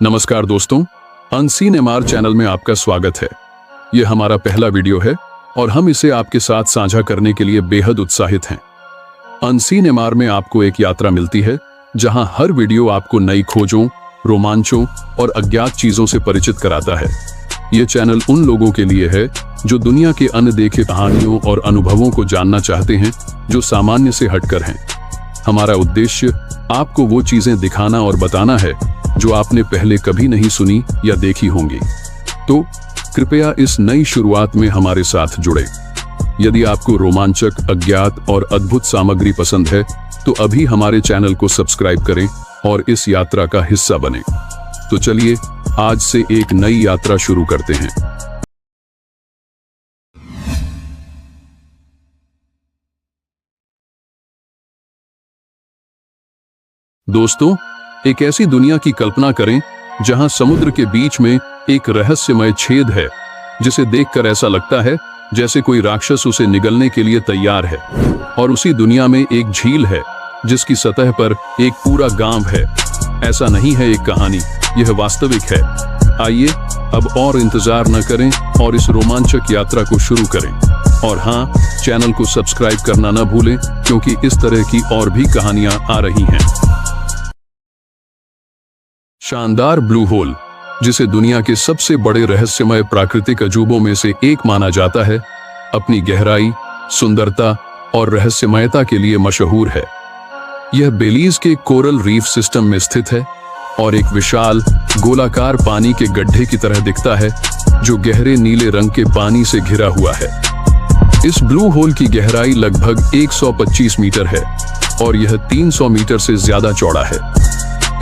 नमस्कार दोस्तों, unseen MR channel में आपका स्वागत है। यह हमारा पहला वीडियो है और हम इसे आपके साथ साझा करने के लिए बेहद उत्साहित हैं। अनसीन एमआर में आपको एक यात्रा मिलती है जहां हर वीडियो आपको नई खोजों, रोमांचों और अज्ञात चीजों से परिचित कराता है। यह चैनल उन लोगों के लिए है जो दुनिया के अनदेखे कहानियों और अनुभवों को जानना चाहते हैं जो सामान्य से हटकर हैं। हमारा उद्देश्य आपको वो चीजें दिखाना और बताना है जो आपने पहले कभी नहीं सुनी या देखी होंगी। तो कृपया इस नई शुरुआत में हमारे साथ जुड़े। यदि आपको रोमांचक, अज्ञात और अद्भुत सामग्री पसंद है तो अभी हमारे चैनल को सब्सक्राइब करें और इस यात्रा का हिस्सा बने। तो चलिए आज से एक नई यात्रा शुरू करते हैं। दोस्तों, एक ऐसी दुनिया की कल्पना करें जहां समुद्र के बीच में एक रहस्यमय छेद है जिसे देखकर ऐसा लगता है जैसे कोई राक्षस उसे निगलने के लिए तैयार है। और उसी दुनिया में एक झील है जिसकी सतह पर एक पूरा गांव है। ऐसा नहीं है एक कहानी, यह वास्तविक है। आइए अब और इंतजार न करें और इस रोमांचक यात्रा को शुरू करें। और हाँ, चैनल को सब्सक्राइब करना न भूलें क्योंकि इस तरह की और भी कहानियां आ रही हैं। शानदार ब्लू होल, जिसे दुनिया के सबसे बड़े रहस्यमय प्राकृतिक अजूबों में से एक माना जाता है, अपनी गहराई, सुंदरता और रहस्यमयता के लिए मशहूर है। यह बेलीज के कोरल रीफ सिस्टम में स्थित है और एक विशाल गोलाकार पानी के गड्ढे की तरह दिखता है जो गहरे नीले रंग के पानी से घिरा हुआ है। इस ब्लू होल की गहराई लगभग 125 मीटर है और यह 300 मीटर से ज्यादा चौड़ा है।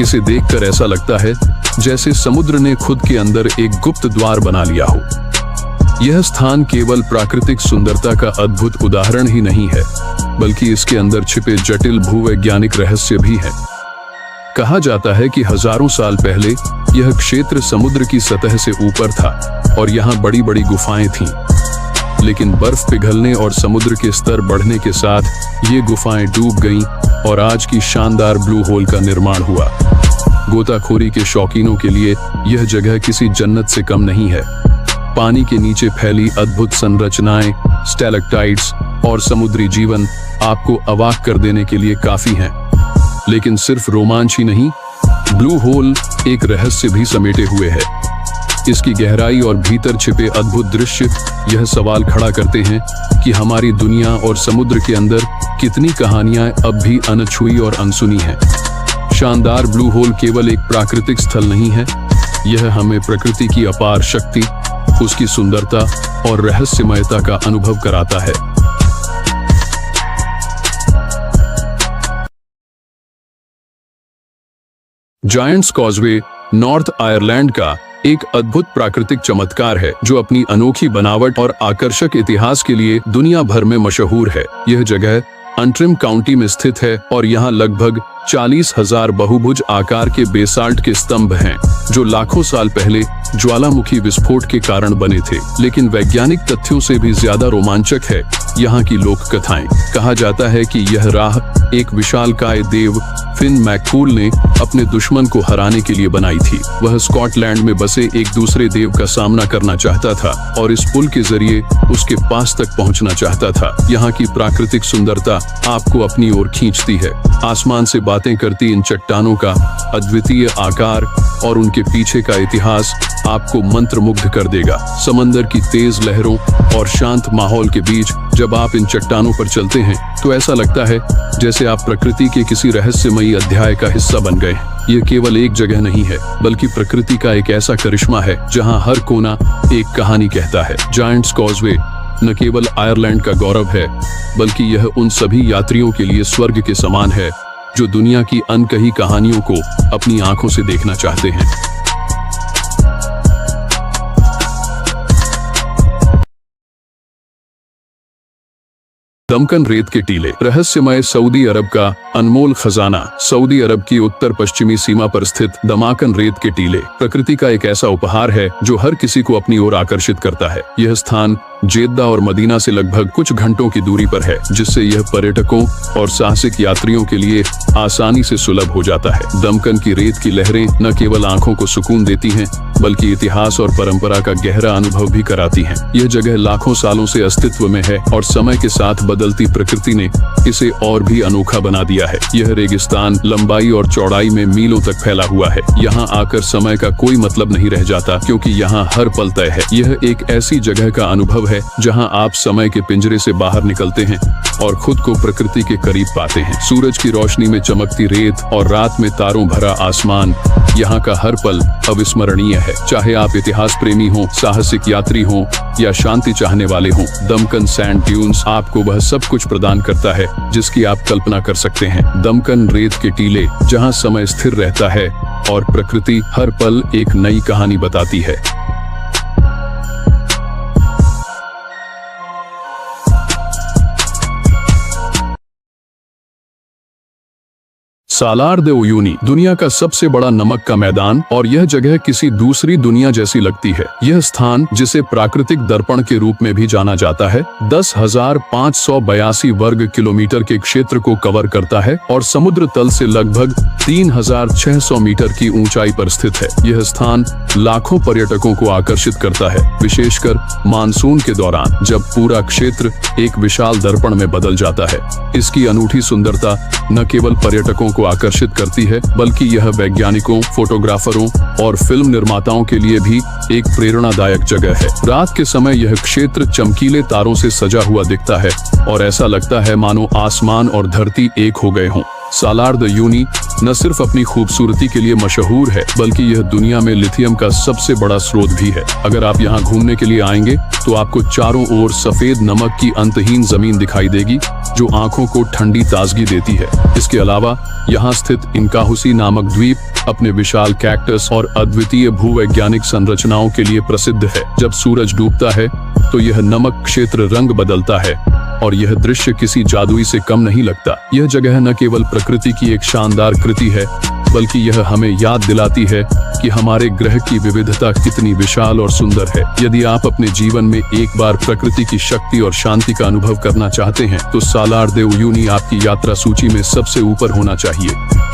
इसे देखकर ऐसा लगता है जैसे समुद्र ने खुद के अंदर एक गुप्त द्वार बना लिया हो। यह स्थान केवल प्राकृतिक सुंदरता का अद्भुत उदाहरण ही नहीं है, बल्कि इसके अंदर छिपे जटिल भूवैज्ञानिक रहस्य भी हैं। कहा जाता है कि हजारों साल पहले यह क्षेत्र समुद्र की सतह से ऊपर था और यहाँ बड़ी बड़ी गुफाएं थीं। लेकिन बर्फ पिघलने और समुद्र के स्तर बढ़ने के साथ ये गुफाएं डूब गईं और आज की शानदार ब्लू होल का निर्माण हुआ। गोताखोरी के शौकीनों के लिए यह जगह किसी जन्नत से कम नहीं है। पानी के नीचे फैली अद्भुत संरचनाएं, स्टैलेक्टाइट्स और समुद्री जीवन आपको अवाक कर देने के लिए काफी हैं। लेकिन सिर्फ रोमांच ही नहीं, ब्लू होल एक रहस्य भी समेटे हुए है। इसकी गहराई और भीतर छिपे अद्भुत दृश्य यह सवाल खड़ा करते हैं कि हमारी दुनिया और समुद्र के अंदर कितनी कहानियां अब भी अनछुई और अनसुनी हैं। शानदार ब्लू होल केवल एक प्राकृतिक स्थल नहीं है, यह हमें प्रकृति की अपार शक्ति, उसकी सुंदरता और रहस्यमयता का अनुभव कराता है। जायंट्स कॉजवे नॉर्थ आयरलैंड का एक अद्भुत प्राकृतिक चमत्कार है जो अपनी अनोखी बनावट और आकर्षक इतिहास के लिए दुनिया भर में मशहूर है। यह जगह अंट्रिम काउंटी में स्थित है और यहाँ लगभग 40,000 बहुभुज आकार के बेसाल्ट के स्तंभ हैं जो लाखों साल पहले ज्वालामुखी विस्फोट के कारण बने थे। लेकिन वैज्ञानिक तथ्यों से भी ज्यादा रोमांचक है यहाँ की लोक कथाएं। कहा जाता है कि यह राह एक विशालकाय देव फिन मैककूल ने अपने दुश्मन को हराने के लिए बनाई थी। वह स्कॉटलैंड में बसे एक दूसरे देव का सामना करना चाहता था और इस पुल के जरिए उसके पास तक पहुंचना चाहता था। यहाँ की प्राकृतिक सुंदरता आपको अपनी ओर खींचती है। आसमान से बातें करती इन चट्टानों का अद्वितीय आकार और उनके पीछे का इतिहास आपको मंत्रमुग्ध कर देगा। समंदर की तेज लहरों और शांत माहौल के बीच जब आप इन चट्टानों पर चलते हैं तो ऐसा लगता है जैसे आप प्रकृति के किसी रहस्यमयी अध्याय का हिस्सा बन गए। यह केवल एक जगह नहीं है, बल्कि प्रकृति का एक ऐसा करिश्मा है जहां हर कोना एक कहानी कहता है। जायंट्स कॉजवे न केवल आयरलैंड का गौरव है, बल्कि यह उन सभी यात्रियों के लिए स्वर्ग के समान है जो दुनिया की अनकही कहानियों को अपनी आंखों से देखना चाहते हैं। दमकन रेत के टीले, रहस्यमय सऊदी अरब का अनमोल खजाना। सऊदी अरब की उत्तर पश्चिमी सीमा पर स्थित दमाकन रेत के टीले प्रकृति का एक ऐसा उपहार है जो हर किसी को अपनी ओर आकर्षित करता है। यह स्थान जेद्दा और मदीना से लगभग कुछ घंटों की दूरी पर है, जिससे यह पर्यटकों और साहसिक यात्रियों के लिए आसानी से सुलभ हो जाता है। दमकन की रेत की लहरें न केवल आंखों को सुकून देती हैं, बल्कि इतिहास और परंपरा का गहरा अनुभव भी कराती हैं। यह जगह लाखों सालों से अस्तित्व में है और समय के साथ बदलती प्रकृति ने इसे और भी अनोखा बना दिया है। यह रेगिस्तान लंबाई और चौड़ाई में मीलों तक फैला हुआ है। यहाँ आकर समय का कोई मतलब नहीं रह जाता, क्योंकि यहाँ हर पल तय है। यह एक ऐसी जगह का अनुभव है जहाँ आप समय के पिंजरे से बाहर निकलते हैं और खुद को प्रकृति के करीब पाते हैं। सूरज की रोशनी में चमकती रेत और रात में तारों भरा आसमान, यहाँ का हर पल अविस्मरणीय है। चाहे आप इतिहास प्रेमी हो, साहसिक यात्री हो या शांति चाहने वाले हो, दमकन सैंड ड्यून्स आपको वह सब कुछ प्रदान करता है जिसकी आप कल्पना कर सकते हैं। दमकन रेत के टीले, जहाँ समय स्थिर रहता है और प्रकृति हर पल एक नई कहानी बताती है। सालार दे उयूनी दुनिया का सबसे बड़ा नमक का मैदान, और यह जगह किसी दूसरी दुनिया जैसी लगती है। यह स्थान, जिसे प्राकृतिक दर्पण के रूप में भी जाना जाता है, 10,582 वर्ग किलोमीटर के क्षेत्र को कवर करता है और समुद्र तल से लगभग 3,600 मीटर की ऊंचाई पर स्थित है। यह स्थान लाखों पर्यटकों को आकर्षित करता है, विशेषकर मानसून के दौरान, जब पूरा क्षेत्र एक विशाल दर्पण में बदल जाता है। इसकी अनूठी सुंदरता न केवल पर्यटकों को आकर्षित करती है, बल्कि यह वैज्ञानिकों, फोटोग्राफरों और फिल्म निर्माताओं के लिए भी एक प्रेरणादायक जगह है। रात के समय यह क्षेत्र चमकीले तारों से सजा हुआ दिखता है और ऐसा लगता है मानो आसमान और धरती एक हो गए हों। सालार द यूनी न सिर्फ अपनी खूबसूरती के लिए मशहूर है, बल्कि यह दुनिया में लिथियम का सबसे बड़ा स्रोत भी है। अगर आप यहाँ घूमने के लिए आएंगे तो आपको चारों ओर सफेद नमक की अंतहीन जमीन दिखाई देगी, जो आंखों को ठंडी ताजगी देती है। इसके अलावा यहाँ स्थित इनकाहुसी नामक द्वीप अपने विशाल कैक्टस और अद्वितीय भूवैज्ञानिक संरचनाओं के लिए प्रसिद्ध है। जब सूरज डूबता है तो यह नमक क्षेत्र रंग बदलता है और यह दृश्य किसी जादुई से कम नहीं लगता। यह जगह न केवल प्रकृति की एक शानदार कृति है, बल्कि यह हमें याद दिलाती है कि हमारे ग्रह की विविधता कितनी विशाल और सुंदर है। यदि आप अपने जीवन में एक बार प्रकृति की शक्ति और शांति का अनुभव करना चाहते हैं, तो सालार दे उयूनी आपकी यात्रा सूची में सबसे ऊपर होना चाहिए।